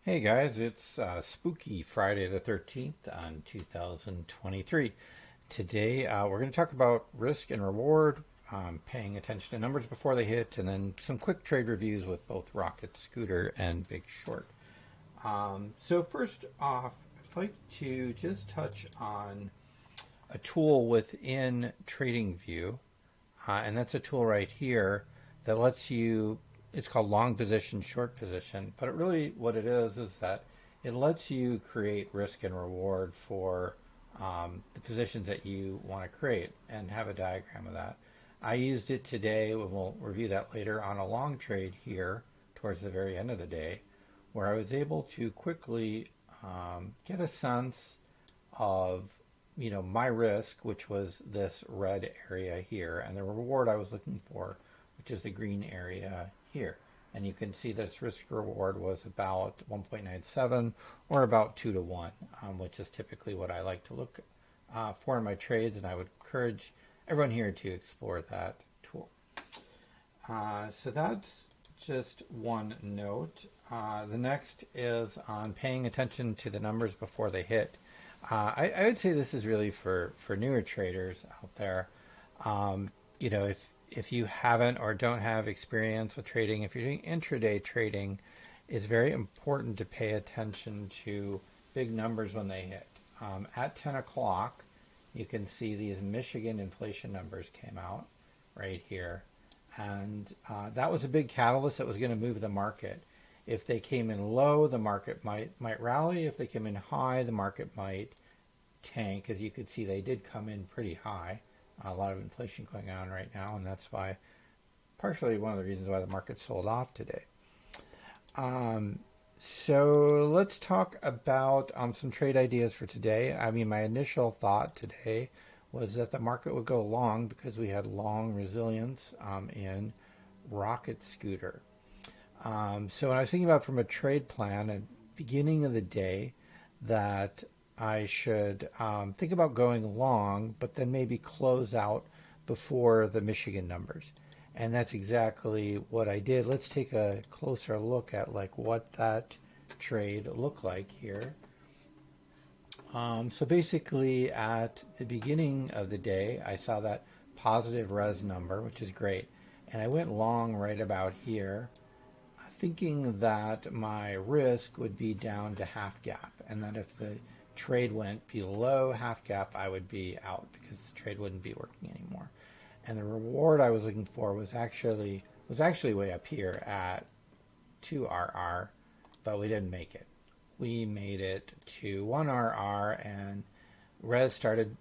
Hey guys, it's spooky Friday the 13th on 2023. Today we're going to talk about risk and reward, paying attention to numbers before they hit, and then some quick trade reviews with both Rocket Scooter and Big Short. So, first off, I'd like to just touch on a tool within TradingView, and that's a tool right here that lets you, it's called long position, short position, but it really what it is that it lets you create risk and reward for the positions that you want to create and have a diagram of that. I used it today, and we'll review that later, on a long trade here towards the very end of the day, where I was able to quickly get a sense of my risk, which was this red area here, and the reward I was looking for, which is the green area here. And you can see this risk reward was about 1.97 or about 2 to 1, which is typically what I like to look for in my trades, and I would encourage everyone here to explore that tool. So that's just one note. The next is on paying attention to the numbers before they hit. I would say this is really for newer traders out there. If you haven't or don't have experience with trading, if you're doing intraday trading, it's very important to pay attention to big numbers when they hit. At 10 o'clock, you can see these Michigan inflation numbers came out right here. And that was a big catalyst that was going to move the market. If they came in low, the market might rally. If they came in high, the market might tank. As you could see, they did come in pretty high. A lot of inflation going on right now, and that's why, partially one of the reasons why the market sold off today. So let's talk about some trade ideas for today. I mean, my initial thought today was that the market would go long because we had long resilience in Rocket Scooter. So when I was thinking about from a trade plan at the beginning of the day, that I should think about going long, but then maybe close out before the Michigan numbers. And that's exactly what I did. Let's take a closer look at like what that trade looked like here. So basically at the beginning of the day, I saw that positive res number, which is great. And I went long right about here, thinking that my risk would be down to half gap, and that if the trade went below half gap, I would be out because the trade wouldn't be working anymore. And the reward I was looking for was actually way up here at 2RR, but we didn't make it. We made it to 1RR, and res started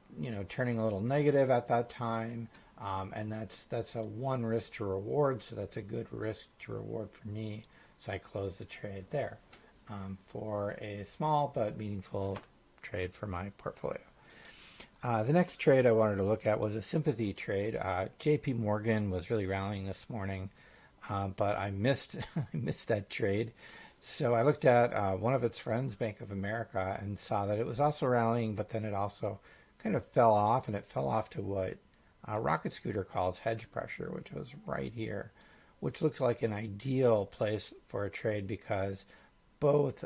turning a little negative at that time. And that's a one risk to reward, so that's a good risk to reward for me. So I closed the trade there for a small but meaningful trade for my portfolio. The next trade I wanted to look at was a sympathy trade. JP Morgan was really rallying this morning, but I missed I missed that trade. So I looked at one of its friends, Bank of America, and saw that it was also rallying, but then it also kind of fell off, and it fell off to what Rocket Scooter calls hedge pressure, which was right here, which looks like an ideal place for a trade because both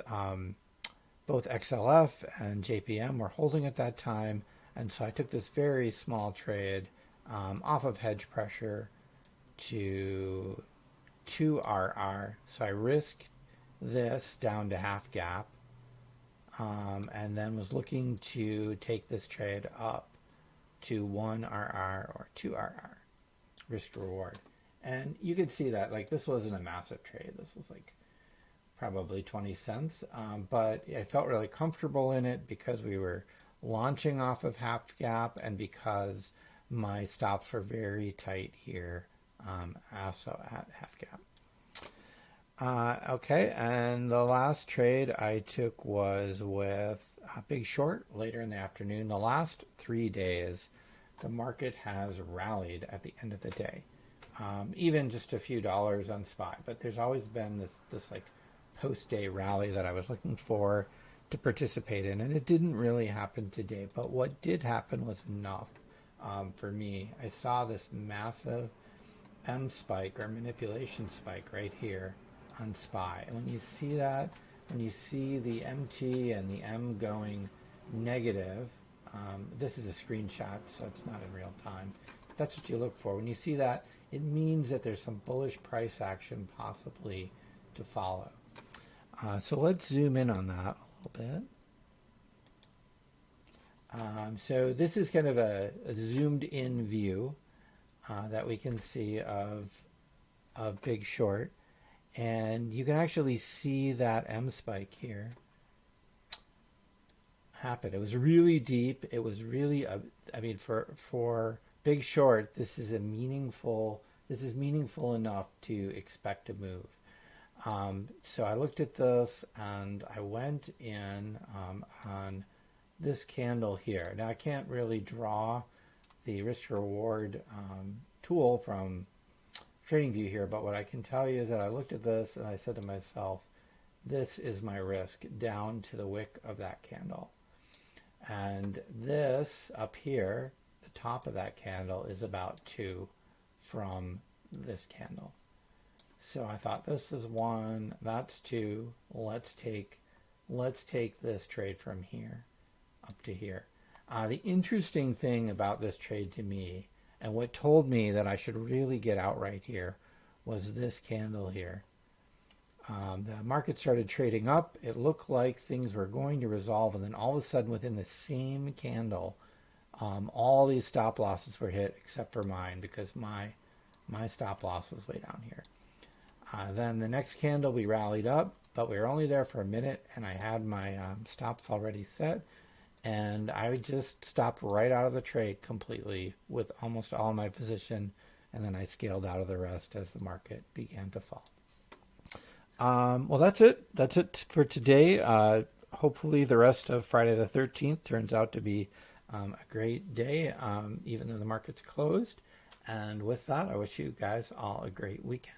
XLF and JPM were holding at that time, and so I took this very small trade off of hedge pressure to 2RR. So I risked this down to half gap, and then was looking to take this trade up to 1RR or 2RR, risk reward. And you could see that like this wasn't a massive trade. This was like probably 20 cents, but I felt really comfortable in it because we were launching off of half gap and because my stops were very tight here, also at half gap. Okay, and the last trade I took was with Big Short later in the afternoon. The last 3 days, the market has rallied at the end of the day, even just a few dollars on SPY. But there's always been this like post-day rally that I was looking for to participate in, and it didn't really happen today. But what did happen was enough for me. I saw this massive M spike or manipulation spike right here on SPY. And when you see that, when you see the MT and the M going negative, this is a screenshot, so it's not in real time. That's what you look for. When you see that, it means that there's some bullish price action possibly to follow. So let's zoom in on that a little bit. So this is kind of a zoomed in view that we can see of Big Short. And you can actually see that M spike here happen. It was really deep. It was really, I mean, for Big Short, this is meaningful enough to expect a move. So I looked at this and I went in on this candle here. Now I can't really draw the risk reward tool from TradingView here, but what I can tell you is that I looked at this and I said to myself, this is my risk down to the wick of that candle. And this up here, the top of that candle, is about 2 from this candle. So I thought, this is 1, that's 2. Let's take this trade from here up to here. The interesting thing about this trade to me, and what told me that I should really get out right here, was this candle here. The market started trading up. It looked like things were going to resolve, and then all of a sudden, within the same candle, all these stop losses were hit except for mine, because my stop loss was way down here. Then the next candle we rallied up, but we were only there for a minute, and I had my stops already set, and I just stopped right out of the trade completely with almost all my position, and then I scaled out of the rest as the market began to fall. Well, that's it. That's it for today. Hopefully the rest of Friday the 13th turns out to be a great day, even though the market's closed. And with that, I wish you guys all a great weekend.